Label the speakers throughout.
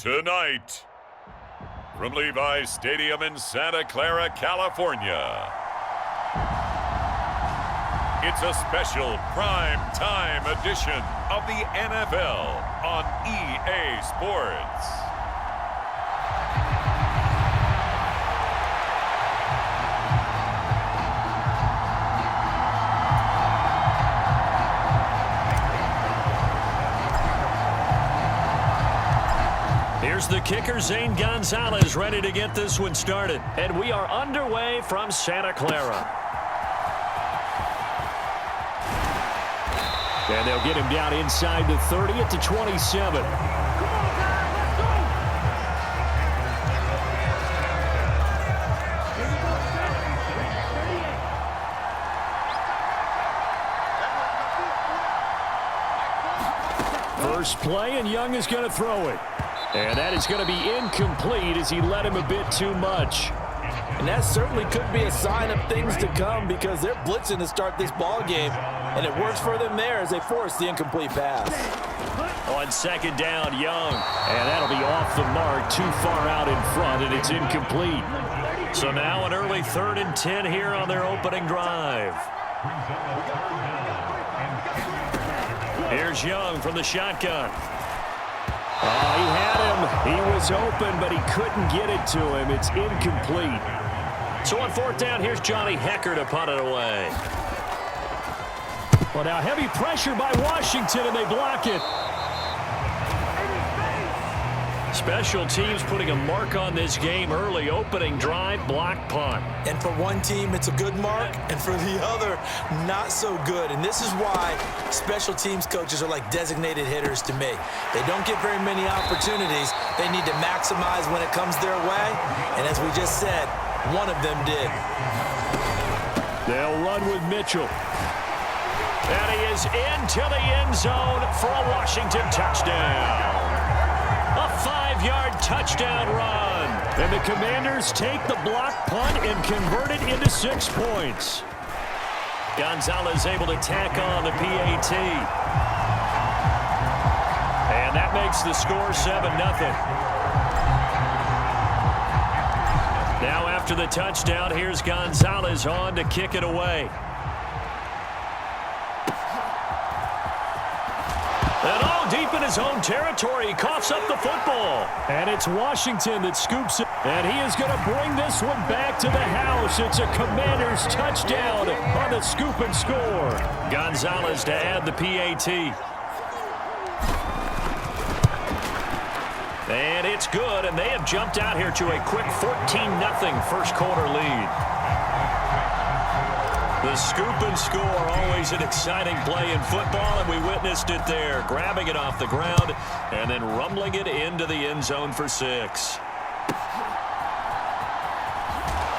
Speaker 1: Tonight, from Levi's Stadium in Santa Clara, California, it's a special prime time edition of the NFL on EA Sports.
Speaker 2: Here's the kicker, Zane Gonzalez, ready to get this one started. And we are underway from Santa Clara. And they'll get him down inside the 30 at the 27. First play, and Young is going to throw it. And that is going to be incomplete as he led him a bit too much.
Speaker 3: And that certainly could be a sign of things to come because they're blitzing to start this ball game. And it works for them there as they force the incomplete pass.
Speaker 2: On second down, Young. And that'll be off the mark, too far out in front, and it's incomplete. So now an early 3rd and 10 here on their opening drive. Here's Young from the shotgun. Oh, he had him. He was open, but he couldn't get it to him. It's incomplete. So on 4th down, here's Johnny Hecker to punt it away. Well, now heavy pressure by Washington, and they block it. Special teams putting a mark on this game early. Opening drive, block punt.
Speaker 3: And for one team, it's a good mark, and for the other, not so good. And this is why special teams coaches are like designated hitters to me. They don't get very many opportunities. They need to maximize when it comes their way. And as we just said, one of them did.
Speaker 2: They'll run with Mitchell. And he is into the end zone for a Washington touchdown. A 5-yard touchdown run. And the Commanders take the block punt and convert it into 6 points. Gonzalez able to tack on the PAT. And that makes the score 7-0. Now after the touchdown, here's Gonzalez on to kick it away. And all deep in his own territory, he coughs up the football. And it's Washington that scoops it. And he is going to bring this one back to the house. It's a Commanders touchdown on the scoop and score. Gonzalez to add the PAT. And it's good, and they have jumped out here to a quick 14-0 first quarter lead. The scoop and score, always an exciting play in football, and we witnessed it there. Grabbing it off the ground and then rumbling it into the end zone for 6.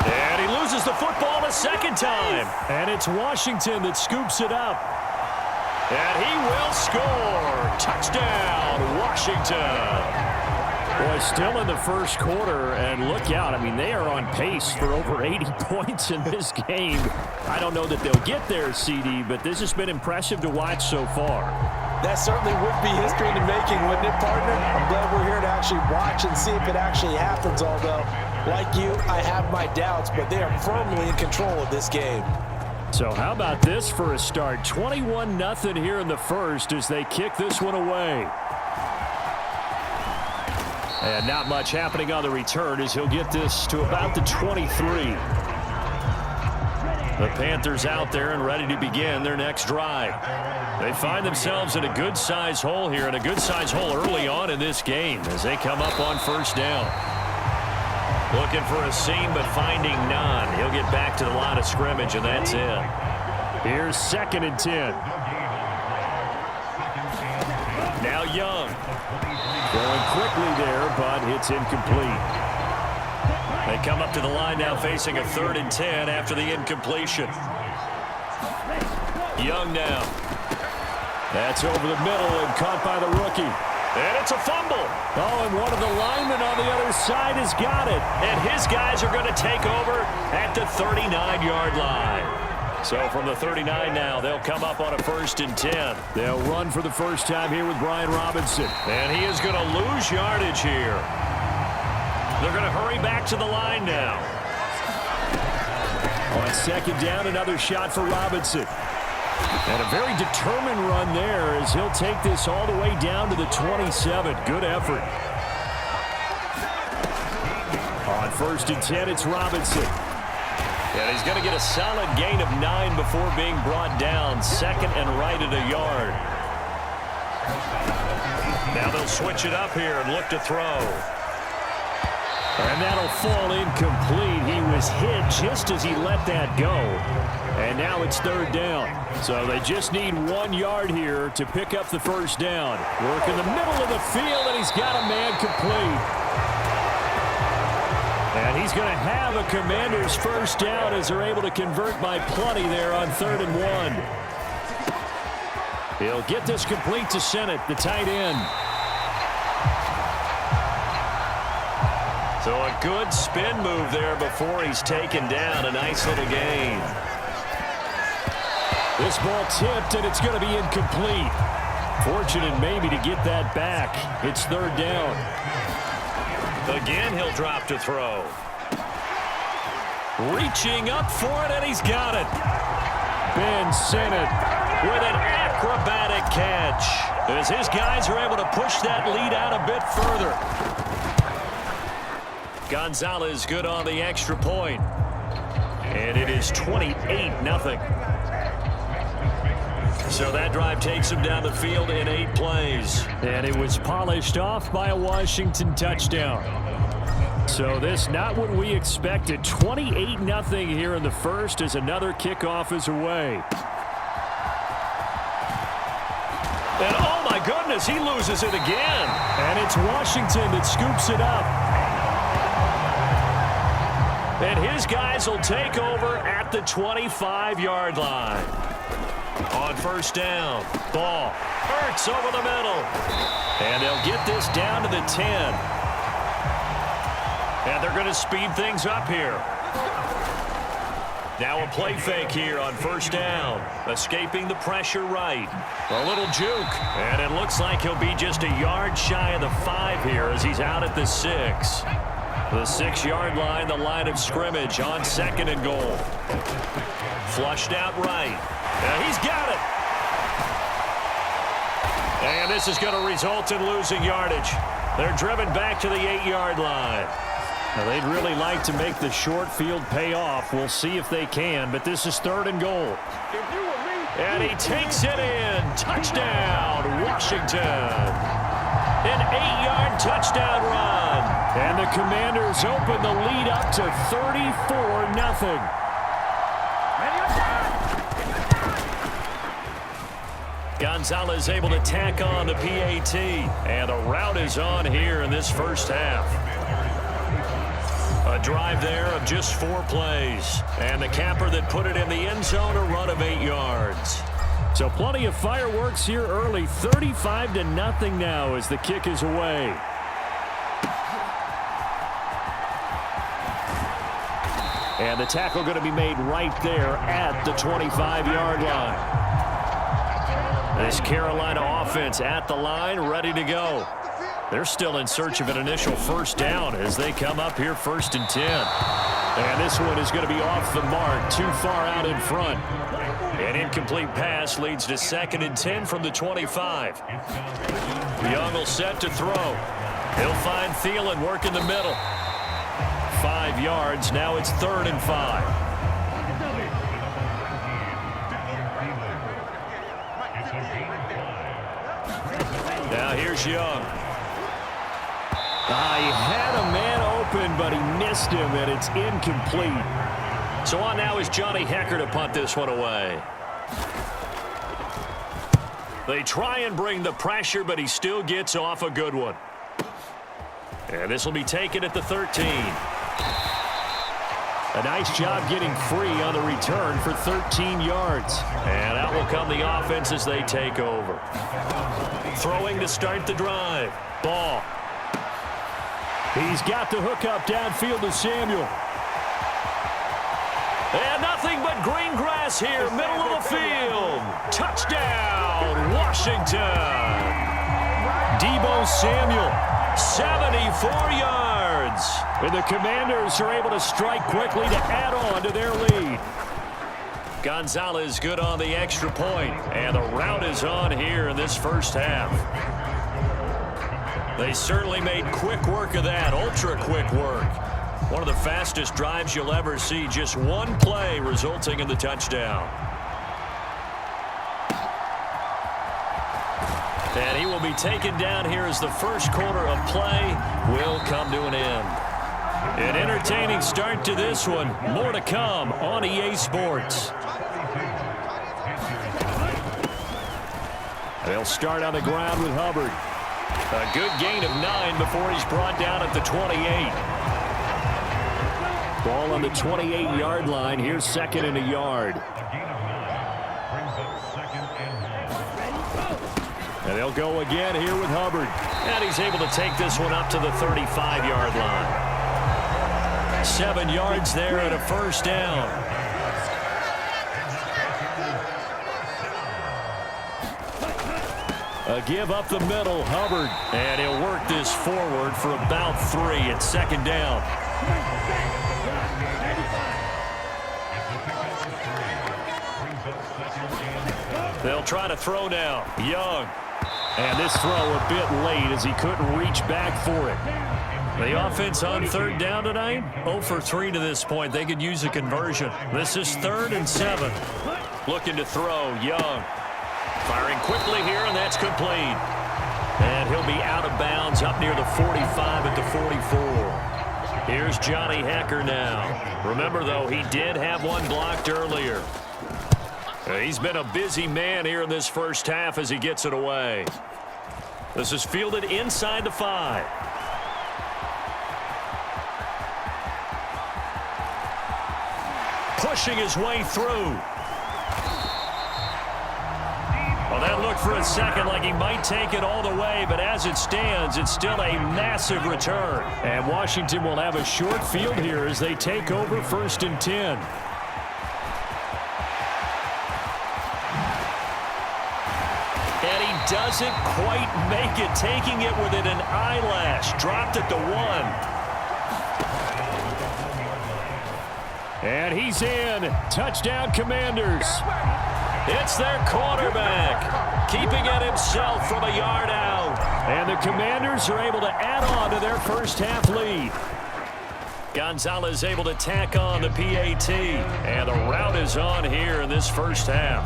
Speaker 2: And he loses the football a second time. And it's Washington that scoops it up. And he will score. Touchdown, Washington. Boy, still in the first quarter, and look out. I mean, they are on pace for over 80 points in this game. I don't know that they'll get there, CD, but this has been impressive to watch so far.
Speaker 3: That certainly would be history in the making, wouldn't it, partner? I'm glad we're here to actually watch and see if it actually happens, although, like you, I have my doubts, but they are firmly in control of this game.
Speaker 2: So how about this for a start? 21-0 here in the first as they kick this one away. And not much happening on the return as he'll get this to about the 23. The Panthers out there and ready to begin their next drive. They find themselves in a good-sized hole here, and a good-sized hole early on in this game as they come up on 1st down. Looking for a seam, but finding none. He'll get back to the line of scrimmage, and that's it. Here's 2nd and 10. Now Young. Going quickly there, but it's incomplete. They come up to the line now facing a 3rd and 10 after the incompletion. Young now. That's over the middle and caught by the rookie. And it's a fumble. Oh, and one of the linemen on the other side has got it. And his guys are going to take over at the 39-yard line. So from the 39 now, they'll come up on a 1st and 10. They'll run for the first time here with Brian Robinson. And he is going to lose yardage here. They're going to hurry back to the line now. On 2nd down, another shot for Robinson. And a very determined run there as he'll take this all the way down to the 27. Good effort. On 1st and 10, it's Robinson. And he's going to get a solid gain of 9 before being brought down. 2nd and right at a yard. Now they'll switch it up here and look to throw. And that'll fall incomplete. He was hit just as he let that go. And now it's 3rd down. So they just need 1 yard here to pick up the 1st down. Work in the middle of the field, and he's got a man complete. And he's going to have a Commander's 1st down as they're able to convert by plenty there on 3rd and 1. He'll get this complete to Sennett, the tight end. So a good spin move there before he's taken down. A nice little gain. This ball tipped, and it's going to be incomplete. Fortunate maybe to get that back. It's 3rd down. Again, he'll drop to throw. Reaching up for it, and he's got it. Ben Sennett with an acrobatic catch as his guys are able to push that lead out a bit further. Gonzalez good on the extra point. And it is 28-0. So that drive takes him down the field in 8 plays. And it was polished off by a Washington touchdown. So this not what we expected. 28-0 here in the 1st as another kickoff is away. And oh my goodness, he loses it again. And it's Washington that scoops it up. And his guys will take over at the 25-yard line. On 1st down, ball hurts over the middle. And they'll get this down to the 10. And they're going to speed things up here. Now a play fake here on 1st down. Escaping the pressure right. A little juke. And it looks like he'll be just a yard shy of the 5 here as he's out at the 6. The 6-yard line, the line of scrimmage on 2nd and goal. Flushed out right. Now he's got it. And this is going to result in losing yardage. They're driven back to the 8-yard line. Now they'd really like to make the short field pay off. We'll see if they can, but this is 3rd and goal. And he takes it in. Touchdown, Washington. An 8-yard touchdown run. And the Commanders open the lead up to 34-0. Gonzalez able to tack on the PAT. And the route is on here in this 1st half. A drive there of just 4 plays. And the capper that put it in the end zone, a run of 8 yards. So plenty of fireworks here early. 35-0 now as the kick is away. And the tackle going to be made right there at the 25-yard line. This Carolina offense at the line, ready to go. They're still in search of an initial 1st down as they come up here 1st and 10. And this one is going to be off the mark, too far out in front. An incomplete pass leads to 2nd and 10 from the 25. Young will set to throw. He'll find Thielen work in the middle. 5 yards. Now it's 3rd and 5. Now here's Young. He had a man open, but he missed him, and it's incomplete. So on now is Johnny Hecker to punt this one away. They try and bring the pressure, but he still gets off a good one. And this will be taken at the 13. A nice job getting free on the return for 13 yards. And out will come the offense as they take over. Throwing to start the drive. Ball. He's got the hookup downfield to Samuel. And nothing but green grass here, middle of the field. Touchdown, Washington. Deebo Samuel, 74 yards. And the Commanders are able to strike quickly to add on to their lead. Gonzalez good on the extra point, and the rout is on here in this first half. They certainly made quick work of that, ultra quick work. One of the fastest drives you'll ever see, just one play resulting in the touchdown. And he will be taken down here as the first quarter of play will come to an end. An entertaining start to this one. More to come on EA Sports. They'll start on the ground with Hubbard. A good gain of 9 before he's brought down at the 28. Ball on the 28-yard line. Here's second and a yard. And they'll go again here with Hubbard. And he's able to take this one up to the 35-yard line. 7 yards there and a first down. A give up the middle, Hubbard. And he'll work this forward for about 3 at second down. They'll try to throw now. Young. And this throw a bit late as he couldn't reach back for it. The offense on third down tonight, 0 for 3 to this point. They could use a conversion. This is 3rd and 7. Looking to throw, Young. Firing quickly here, and that's complete. And he'll be out of bounds up near the 45 at the 44. Here's Johnny Hecker now. Remember, though, he did have one blocked earlier. He's been a busy man here in this first half as he gets it away. This is fielded inside the 5. Pushing his way through. Well, that looked for a second like he might take it all the way, but as it stands, it's still a massive return. And Washington will have a short field here as they take over 1st and 10. And he doesn't quite make it, taking it within an eyelash. Dropped at the 1. And he's in. Touchdown, Commanders. It's their quarterback, keeping it himself from a yard out. And the Commanders are able to add on to their first half lead. Gonzalez able to tack on the PAT. And the rout is on here in this first half.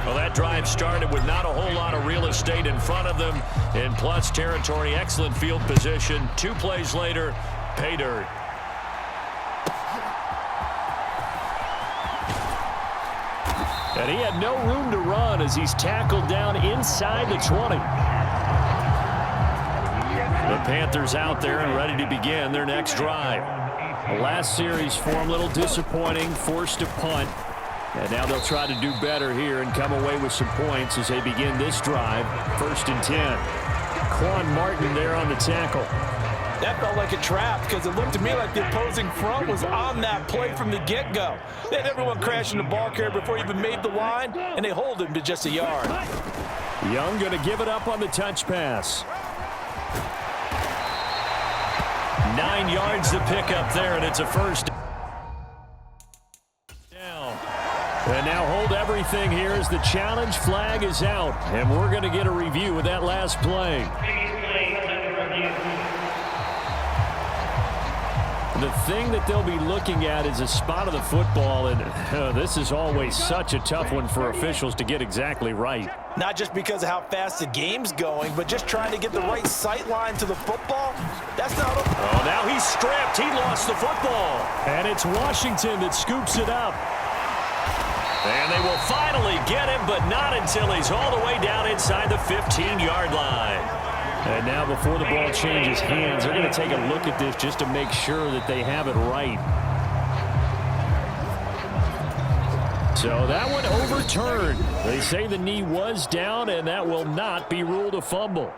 Speaker 2: Well, that drive started with not a whole lot of real estate in front of them. In plus territory, excellent field position. 2 plays later, pay dirt. And he had no room to run as he's tackled down inside the 20. The Panthers out there and ready to begin their next drive. The last series for him, a little disappointing, forced to punt. And now they'll try to do better here and come away with some points as they begin this drive. 1st and 10. Quan Martin there on the tackle.
Speaker 3: That felt like a trap because it looked to me like the opposing front was on that play from the get-go. They had everyone crashing the ball carrier before he even made the line, and they hold him to just a yard.
Speaker 2: Young going to give it up on the touch pass. 9 yards to pick up there, and it's a first down. And now hold everything here as the challenge flag is out, and we're going to get a review of that last play. The thing that they'll be looking at is a spot of the football, and this is always such a tough one for officials to get exactly right.
Speaker 3: Not just because of how fast the game's going, but just trying to get the right sight line to the football. That's not a...
Speaker 2: Oh, now he's stripped. He lost the football. And it's Washington that scoops it up. And they will finally get him, but not until he's all the way down inside the 15-yard line. And now before the ball changes hands, they're going to take a look at this just to make sure that they have it right. So that one overturned. They say the knee was down, and that will not be ruled a fumble.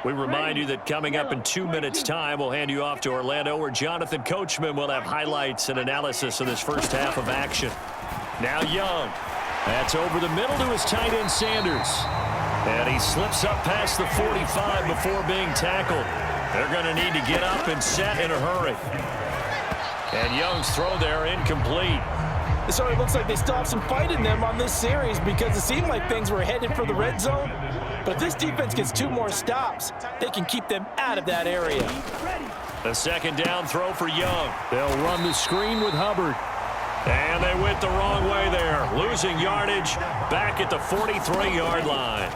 Speaker 2: We remind you that coming up in 2 minutes' time, we'll hand you off to Orlando, where Jonathan Coachman will have highlights and analysis of this first half of action. Now Young. That's over the middle to his tight end Sanders. And he slips up past the 45 before being tackled. They're going to need to get up and set in a hurry. And Young's throw there incomplete.
Speaker 3: So it looks like they still have some fight in them on this series because it seemed like things were headed for the red zone. But if this defense gets 2 more stops, they can keep them out of that area.
Speaker 2: A second down throw for Young. They'll run the screen with Hubbard. And they went the wrong way there, losing yardage back at the 43-yard line.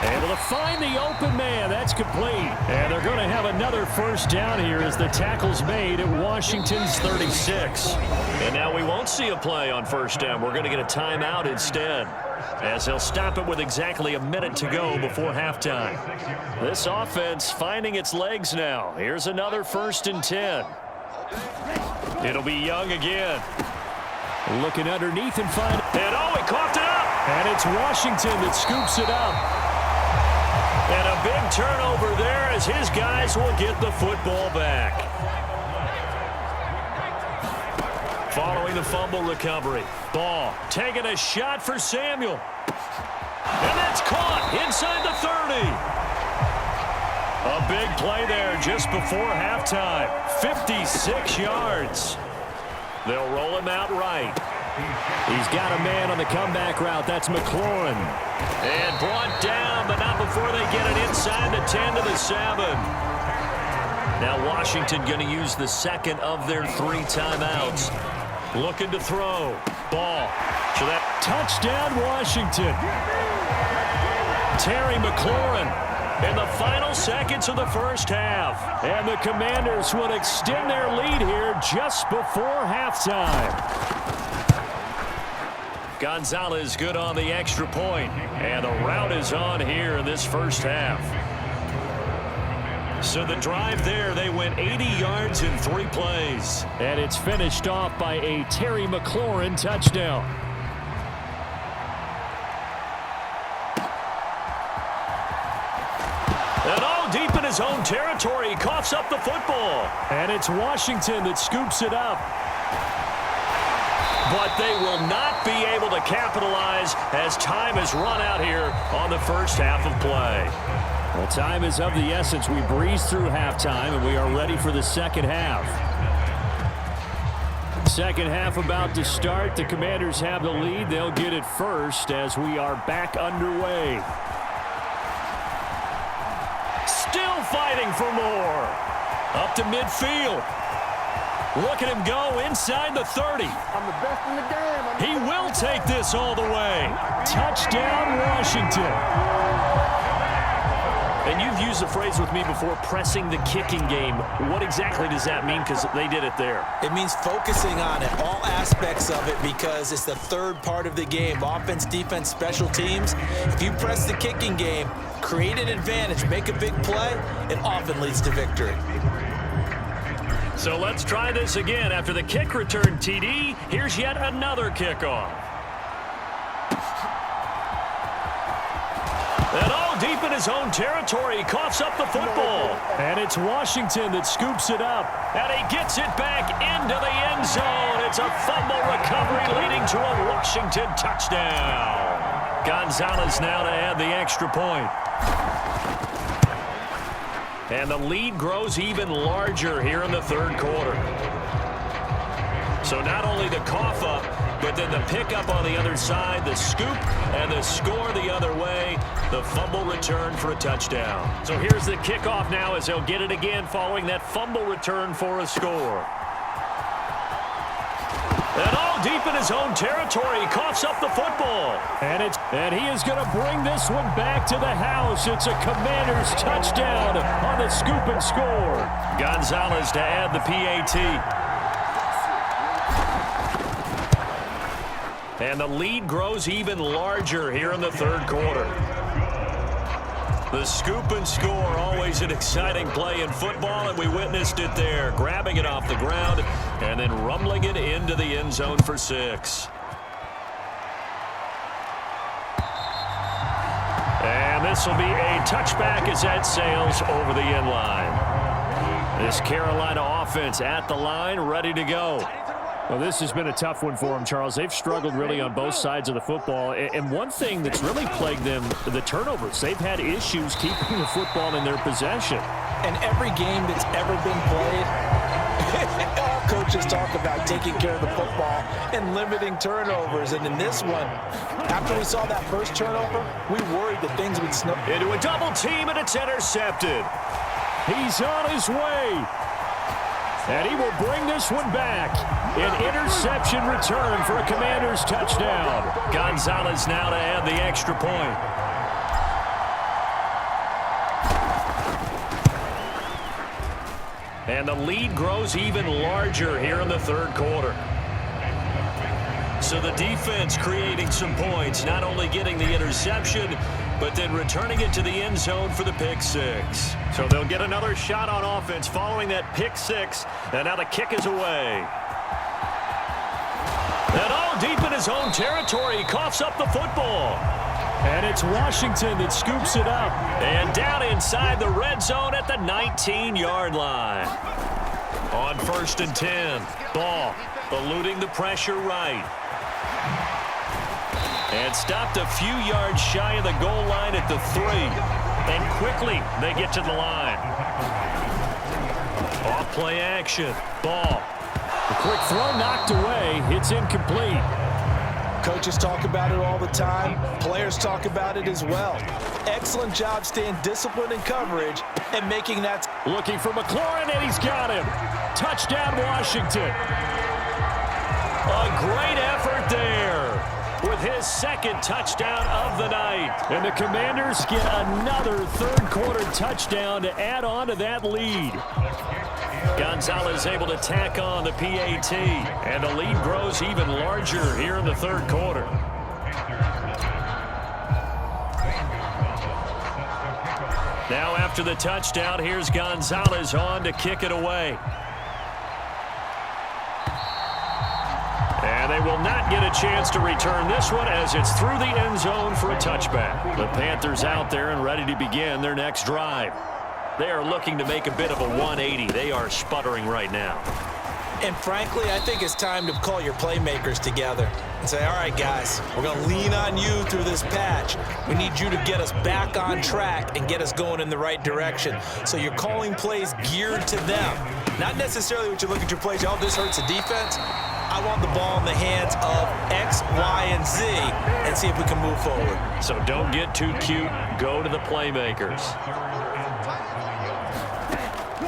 Speaker 2: Able to find the open man. That's complete. And they're going to have another first down here as the tackle's made at Washington's 36. And now we won't see a play on first down. We're going to get a timeout instead, as they'll stop it with exactly a minute to go before halftime. This offense finding its legs now. Here's another 1st and 10. It'll be Young again. Looking underneath and find. And oh, he coughed it up. And it's Washington that scoops it up. And a big turnover there as his guys will get the football back. Following the fumble recovery. Ball taking a shot for Samuel. And that's caught inside the 30. A big play there just before halftime. 56 yards. They'll roll him out right. He's got a man on the comeback route. That's McLaurin. And brought down, but not before they get it inside the 10 to the 7. Now Washington going to use the second of their 3 timeouts. Looking to throw. Ball. So that touchdown Washington. Terry McLaurin in the final seconds of the first half. And the Commanders would extend their lead here just before halftime. Gonzalez good on the extra point. And the route is on here in this first half. So the drive there, they went 80 yards in 3 plays. And it's finished off by a Terry McLaurin touchdown. And all deep in his own territory, he coughs up the football. And it's Washington that scoops it up. But they will not be able to capitalize as time has run out here on the first half of play. Well, time is of the essence. We breeze through halftime, and we are ready for the second half. Second half about to start. The Commanders have the lead. They'll get it first as we are back underway. Still fighting for more. Up to midfield. Look at him go inside the 30.
Speaker 4: I'm the best in the game.
Speaker 2: He will take this all the way. Touchdown, Washington. And you've used the phrase with me before, pressing the kicking game. What exactly does that mean? Because they did it there.
Speaker 3: It means focusing on it, all aspects of it, because it's the third part of the game. Offense, defense, special teams. If you press the kicking game, create an advantage, make a big play, it often leads to victory.
Speaker 2: So let's try this again. After the kick return, TD, here's yet another kickoff. And all deep in his own territory, he coughs up the football. And it's Washington that scoops it up. And he gets it back into the end zone. It's a fumble recovery leading to a Washington touchdown. Gonzalez now to add the extra point. And the lead grows even larger here in the third quarter. So not only the cough up, but then the pickup on the other side, the scoop, and the score the other way, the fumble return for a touchdown. So here's the kickoff now as they'll get it again following that fumble return for a score. And all deep in his own territory, he coughs up the football. And he is going to bring this one back to the house. It's a Commanders touchdown on the scoop and score. Gonzalez to add the PAT. And the lead grows even larger here in the third quarter. The scoop and score, always an exciting play in football, and we witnessed it there, grabbing it off the ground and then rumbling it into the end zone for 6. And And this will be a touchback as that sails over the end line. This Carolina offense at the line, ready to go.
Speaker 5: Well, this has been a tough one for them, Charles. They've struggled really on both sides of the football. And one thing that's really plagued them, the turnovers. They've had issues keeping the football in their possession.
Speaker 3: And every game that's ever been played, all coaches talk about taking care of the football and limiting turnovers. And in this one, after we saw that first turnover, we worried that things would snow.
Speaker 2: Into a double team, and it's intercepted. He's on his way. And he will bring this one back. An interception return for a Commanders touchdown. Gonzalez now to add the extra point. And the lead grows even larger here in the third quarter. So the defense creating some points, not only getting the interception, but then returning it to the end zone for the pick six.
Speaker 5: So they'll get another shot on offense following that pick six. And now the kick is away.
Speaker 2: And all deep in his own territory, he coughs up the football.
Speaker 5: And it's Washington that scoops it up.
Speaker 2: And down inside the red zone at the 19-yard line. On 1st and 10, Ball eluding the pressure right. And stopped a few yards shy of the goal line at the 3. And quickly they get to the line. Off play action. Ball.
Speaker 5: The quick throw knocked away. It's incomplete.
Speaker 3: Coaches talk about it all the time. Players talk about it as well. Excellent job staying disciplined in coverage and making that.
Speaker 5: Looking for McLaurin, and he's got him. Touchdown, Washington.
Speaker 2: A great effort there with his second touchdown of the night.
Speaker 5: And the Commanders get another third-quarter touchdown to add on to that lead.
Speaker 2: Gonzalez able to tack on the PAT, and the lead grows even larger here in the third quarter. Now after the touchdown, here's Gonzalez on to kick it away. And they will not get a chance to return this one as it's through the end zone for a touchback. The Panthers out there and ready to begin their next drive. They are looking to make a bit of a 180. They are sputtering right now.
Speaker 3: And frankly, I think it's time to call your playmakers together and say, all right, guys, we're going to lean on you through this patch. We need you to get us back on track and get us going in the right direction. So you're calling plays geared to them. Not necessarily what you look at your plays, oh, this hurts the defense. I want the ball in the hands of X, Y, and Z and see if we can move forward.
Speaker 2: So don't get too cute. Go to the playmakers.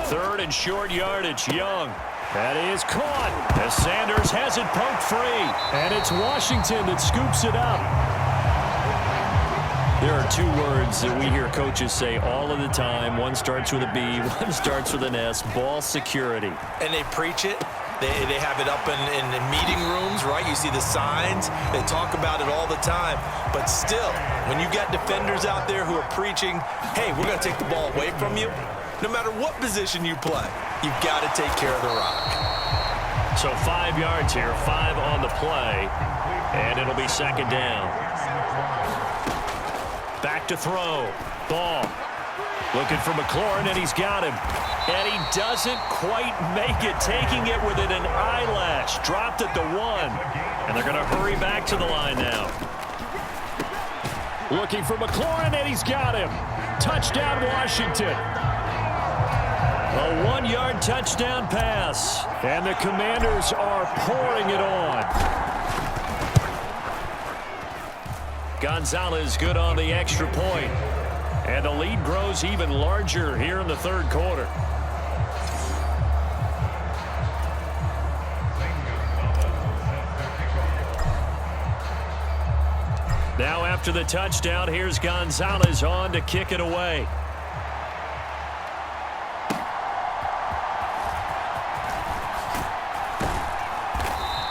Speaker 2: Third and short yardage, Young.
Speaker 5: That is caught.
Speaker 2: As Sanders has it poked free.
Speaker 5: And it's Washington that scoops it up.
Speaker 2: There are two words that we hear coaches say all of the time. One starts with a B, one starts with an S. Ball security.
Speaker 3: And they preach it. They have it up in meeting rooms, right? You see the signs. They talk about it all the time. But still, when you got defenders out there who are preaching, hey, we're going to take the ball away from you, no matter what position you play, you've got to take care of the rock.
Speaker 2: So 5 yards here, 5 on the play, and it'll be second down. Back to throw. Ball. Looking for McLaurin, and he's got him. And he doesn't quite make it, taking it within an eyelash. Dropped at the 1. And they're going to hurry back to the line now.
Speaker 5: Looking for McLaurin, and he's got him. Touchdown, Washington.
Speaker 2: A 1-yard touchdown pass.
Speaker 5: And the Commanders are pouring it on.
Speaker 2: Gonzalez good on the extra point. And the lead grows even larger here in the third quarter. Now after the touchdown, here's Gonzalez on to kick it away.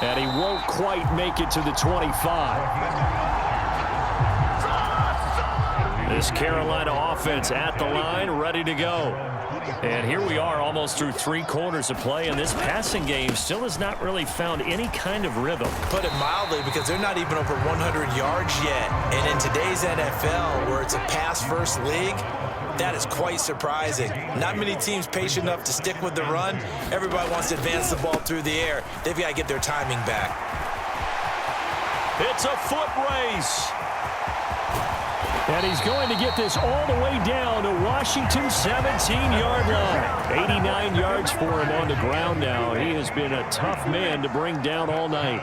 Speaker 5: And he won't quite make it to the 25.
Speaker 2: This Carolina offense at the line, ready to go. And here we are almost through 3 quarters of play, and this passing game still has not really found any kind of rhythm.
Speaker 3: Put it mildly, because they're not even over 100 yards yet. And in today's NFL, where it's a pass-first league, that is quite surprising. Not many teams patient enough to stick with the run. Everybody wants to advance the ball through the air. They've got to get their timing back.
Speaker 2: It's a foot race.
Speaker 5: And he's going to get this all the way down to Washington's 17-yard line. 89 yards for him on the ground now. He has been a tough man to bring down all night.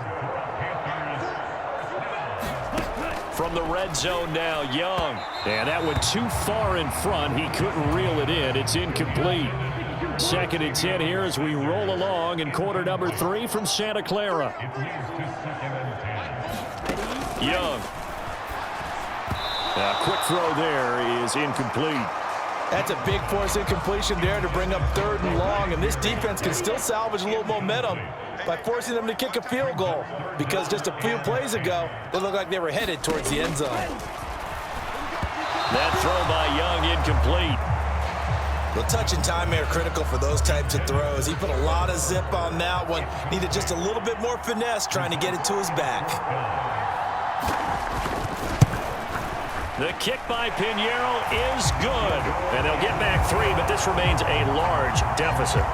Speaker 2: From the red zone now, Young.
Speaker 5: And that went too far in front. He couldn't reel it in. It's incomplete. 2nd and 10 here as we roll along in quarter number 3 from Santa Clara.
Speaker 2: Young.
Speaker 5: A quick throw there is incomplete.
Speaker 3: That's a big force incompletion there to bring up 3rd and long, and this defense can still salvage a little momentum by forcing them to kick a field goal, because just a few plays ago, they looked like they were headed towards the end zone.
Speaker 2: That throw by Young incomplete.
Speaker 3: The touch and time are critical for those types of throws. He put a lot of zip on that one. Needed just a little bit more finesse trying to get it to his back.
Speaker 2: The kick by Pinheiro is good. And they'll get back 3, but this remains a large deficit.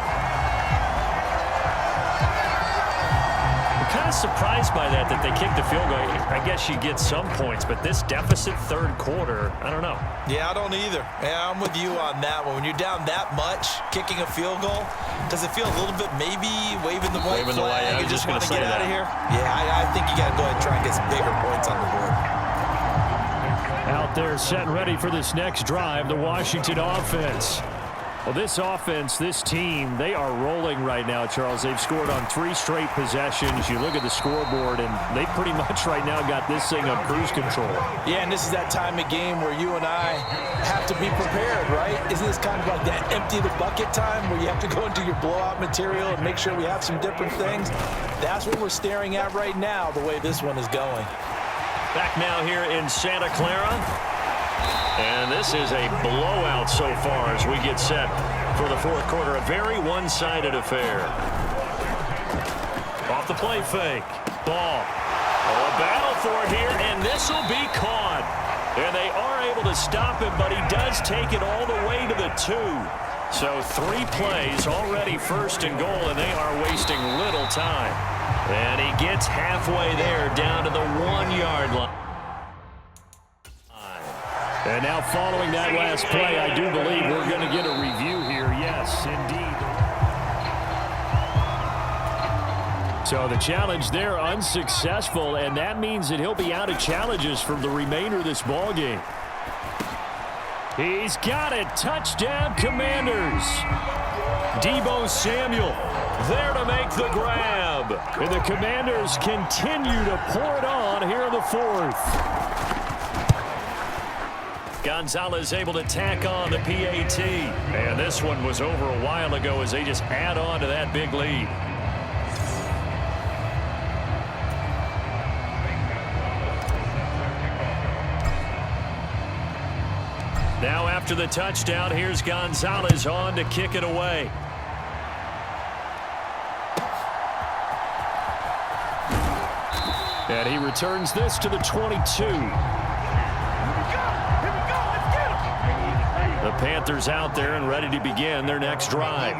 Speaker 2: I'm kind of surprised by that they kicked the field goal. I guess you get some points, but this deficit 3rd quarter, I don't know.
Speaker 3: Yeah, I don't either. Yeah, I'm with you on that one. When you're down that much, kicking a field goal, does it feel a little bit maybe waving the white flag? You just want to get out of here? Yeah, I think you got to go ahead and try and get some bigger points on the board.
Speaker 5: Out there set and ready for this next drive, the Washington offense. Well, this offense, this team, they are rolling right now, Charles. They've scored on 3 straight possessions. You look at the scoreboard, and they pretty much right now got this thing on cruise control.
Speaker 3: Yeah, and this is that time of game where you and I have to be prepared, right? Isn't this kind of like that empty the bucket time where you have to go into your blowout material and make sure we have some different things? That's what we're staring at right now, the way this one is going.
Speaker 2: Back now here in Santa Clara. And this is a blowout so far as we get set for the 4th quarter. A very one-sided affair. Off the play fake. Ball. A battle for it here, and this will be caught. And they are able to stop him, but he does take it all the way to the 2. So 3 plays already 1st and goal, and they are wasting little time. And he gets halfway there down to the 1-yard line.
Speaker 5: And now following that last play, I do believe we're going to get a review here. Yes, indeed. So the challenge there unsuccessful, and that means that he'll be out of challenges from the remainder of this ball game. He's got it. Touchdown, Commanders. Deebo Samuel there to make the grab. And the Commanders continue to pour it on here in the 4th.
Speaker 2: Gonzalez able to tack on the PAT. And this one was over a while ago as they just add on to that big lead. Now after the touchdown, here's Gonzalez on to kick it away.
Speaker 5: And he returns this to the 22.
Speaker 2: The Panthers out there and ready to begin their next drive.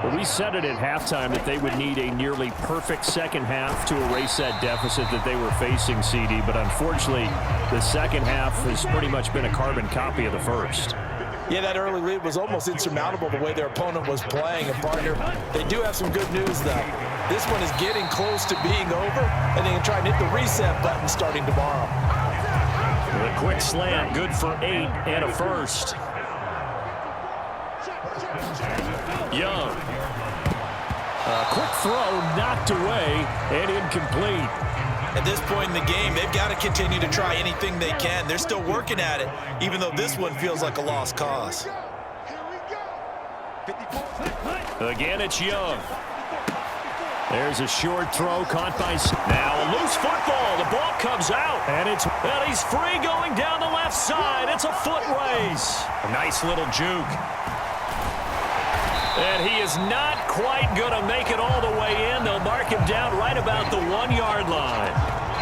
Speaker 5: Well, we said it at halftime that they would need a nearly perfect second half to erase that deficit that they were facing, CD. But unfortunately, the second half has pretty much been a carbon copy of the first.
Speaker 3: Yeah, that early lead was almost insurmountable the way their opponent was playing. And, partner, they do have some good news, though. This one is getting close to being over, and they can try and hit the reset button starting tomorrow.
Speaker 2: The quick slant, good for 8 and a first. Young.
Speaker 5: A quick throw knocked away and incomplete.
Speaker 3: At this point in the game, they've got to continue to try anything they can. They're still working at it, even though this one feels like a lost cause.
Speaker 2: Again, it's Young. There's a short throw caught by... Now a loose football. The ball comes out. And he's free going down the left side. It's a foot race. A nice little juke. And he is not quite going to make it all the way in. They'll mark him down right about the 1-yard line.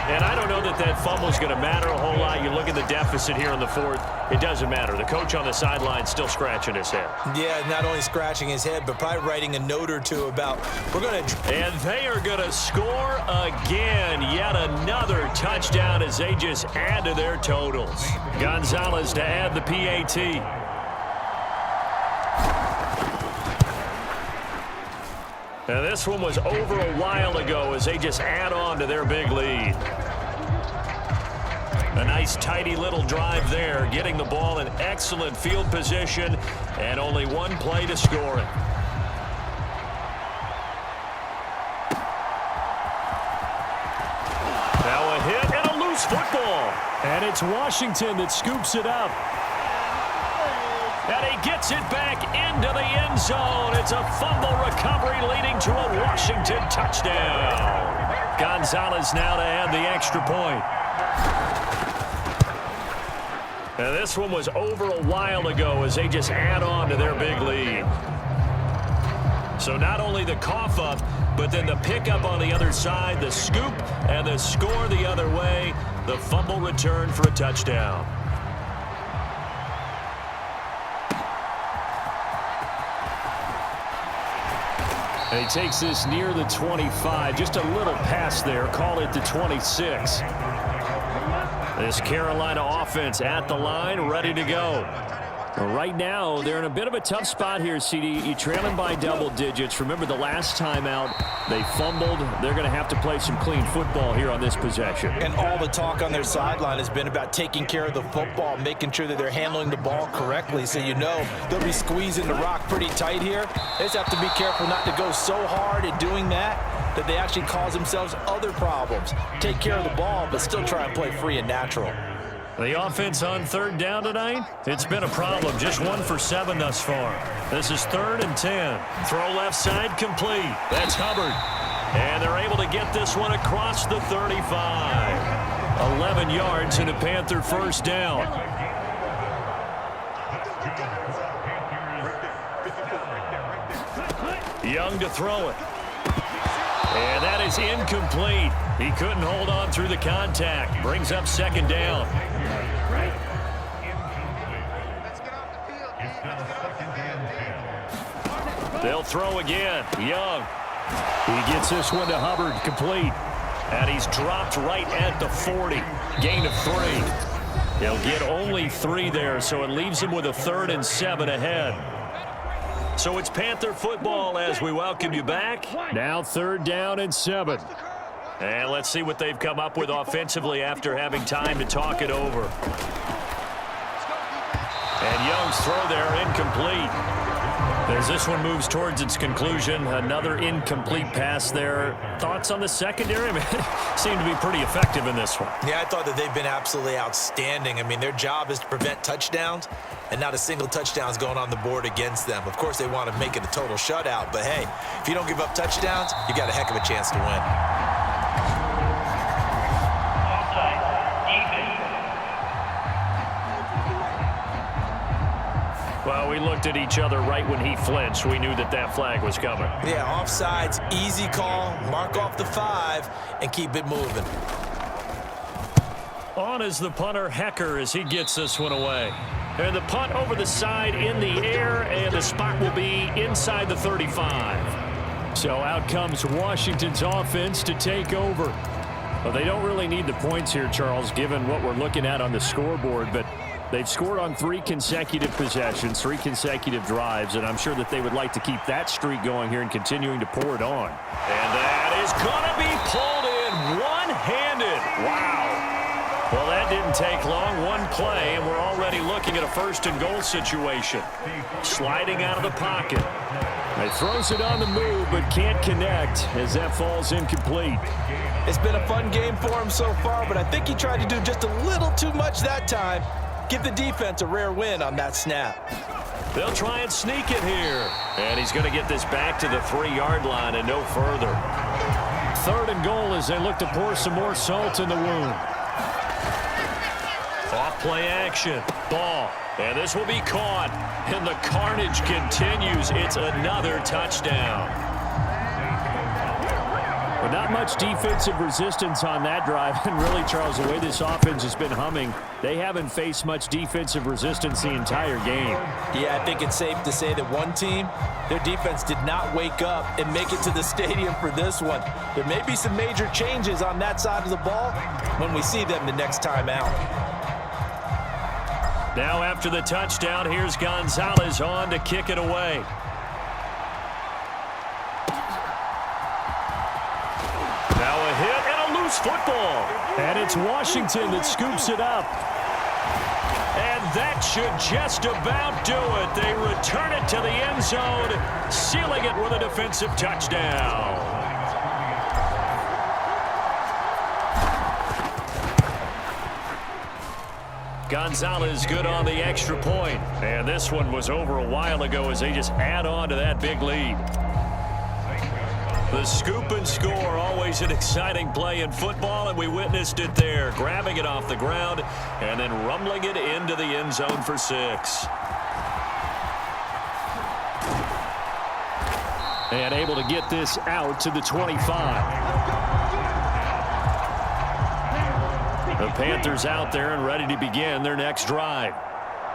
Speaker 2: And I don't know that that fumble is going to matter a whole lot. You look at the deficit here in the fourth. It doesn't matter. The coach on the sideline still scratching his head.
Speaker 3: Yeah, not only scratching his head, but probably writing a note or two about we're going to...
Speaker 2: And they are going to score again. Yet another touchdown as they just add to their totals. Gonzalez to add the PAT. Now this one was over a while ago as they just add on to their big lead. A nice tidy little drive there, getting the ball in excellent field position and only one play to score it. Now a hit and a loose football.
Speaker 5: And it's Washington that scoops it up.
Speaker 2: And he gets it back into the end zone. It's a fumble recovery leading to a Washington touchdown. Gonzalez now to add the extra point. And this one was over a while ago as they just add on to their big lead. So not only the cough up, but then the pickup on the other side, the scoop, and the score the other way. The fumble return for a touchdown.
Speaker 5: And he takes this near the 25. Just a little pass there. Call it the 26.
Speaker 2: This Carolina offense at the line, ready to go.
Speaker 5: Right now, they're in a bit of a tough spot here, CD. You're trailing by double digits. Remember the last time out, they fumbled. They're going to have to play some clean football here on this possession.
Speaker 3: And all the talk on their sideline has been about taking care of the football, making sure that they're handling the ball correctly. So you know they'll be squeezing the rock pretty tight here. They just have to be careful not to go so hard at doing that they actually cause themselves other problems. Take care of the ball, but still try and play free and natural.
Speaker 2: The offense on third down tonight, it's been a problem. Just 1 for 7 thus far. This is 3rd and 10. Throw left side complete. That's Hubbard. And they're able to get this one across the 35. 11 yards and a Panther first down. Young to throw it. And that is incomplete. He couldn't hold on through the contact. Brings up 2nd down. They'll throw again. Young.
Speaker 5: He gets this one to Hubbard, complete.
Speaker 2: And he's dropped right at the 40. Gain of 3. He'll get only 3 there, so it leaves him with a 3rd and 7 ahead. So it's Panther football as we welcome you back.
Speaker 5: Now 3rd down and 7.
Speaker 2: And let's see what they've come up with offensively after having time to talk it over. And Young's throw there incomplete. As this one moves towards its conclusion, another incomplete pass there. Thoughts on the secondary? I mean, seem to be pretty effective in this one.
Speaker 3: Yeah, I thought that they've been absolutely outstanding. I mean, their job is to prevent touchdowns, and not a single touchdown is going on the board against them. Of course, they want to make it a total shutout, but hey, if you don't give up touchdowns, you got a heck of a chance to win.
Speaker 2: Well, we looked at each other right when he flinched. We knew that that flag was coming.
Speaker 3: Yeah, offsides, easy call. Mark off the 5 and keep it moving.
Speaker 2: On is the punter, Hecker, as he gets this one away. And the punt over the side in the air, and the spot will be inside the 35.
Speaker 5: So out comes Washington's offense to take over. Well, they don't really need the points here, Charles, given what we're looking at on the scoreboard, but they've scored on 3 consecutive possessions, 3 consecutive drives, and I'm sure that they would like to keep that streak going here and continuing to pour it on.
Speaker 2: And that is going to be pulled in one-handed. Wow. Well, that didn't take long. One play, and we're already looking at a 1st and goal situation. Sliding out of the pocket.
Speaker 5: He throws it on the move, but can't connect as that falls incomplete.
Speaker 3: It's been a fun game for him so far, but I think he tried to do just a little too much that time. Give the defense a rare win on that snap.
Speaker 2: They'll try and sneak it here. And he's going to get this back to the 3-yard line and no further.
Speaker 5: 3rd and goal as they look to pour some more salt in the wound.
Speaker 2: Off play action. Ball. And this will be caught. And the carnage continues. It's another touchdown.
Speaker 5: But not much defensive resistance on that drive. And really, Charles, the way this offense has been humming, they haven't faced much defensive resistance the entire game.
Speaker 3: Yeah, I think it's safe to say that one team, their defense did not wake up and make it to the stadium for this one. There may be some major changes on that side of the ball when we see them the next time out.
Speaker 2: Now after the touchdown, here's Gonzalez on to kick it away. Now a hit and a loose football.
Speaker 5: And it's Washington that scoops it up.
Speaker 2: And that should just about do it. They return it to the end zone, sealing it with a defensive touchdown. Gonzalez good on the extra point. And this one was over a while ago as they just add on to that big lead. The scoop and score, always an exciting play in football, and we witnessed it there, grabbing it off the ground and then rumbling it into the end zone for 6.
Speaker 5: And able to get this out to the 25.
Speaker 2: The Panthers out there and ready to begin their next drive.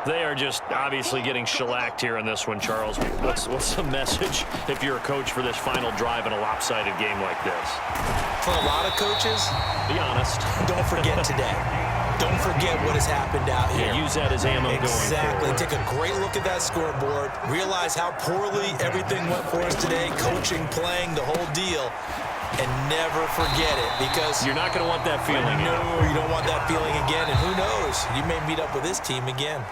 Speaker 2: They are just obviously getting shellacked here in this one, Charles. What's the message if you're a coach for this final drive in a lopsided game like this?
Speaker 3: For a lot of coaches,
Speaker 2: Be honest.
Speaker 3: don't forget today. Don't forget what has happened out here.
Speaker 2: Yeah, use that as ammo
Speaker 3: Exactly.
Speaker 2: going forward.
Speaker 3: Take a great look at that scoreboard. Realize how poorly everything went for us today. Coaching, playing, the whole deal. And never forget it, because
Speaker 2: You're not going to want that feeling.
Speaker 3: no, you don't want that feeling again. And who knows? You may meet up with this team again.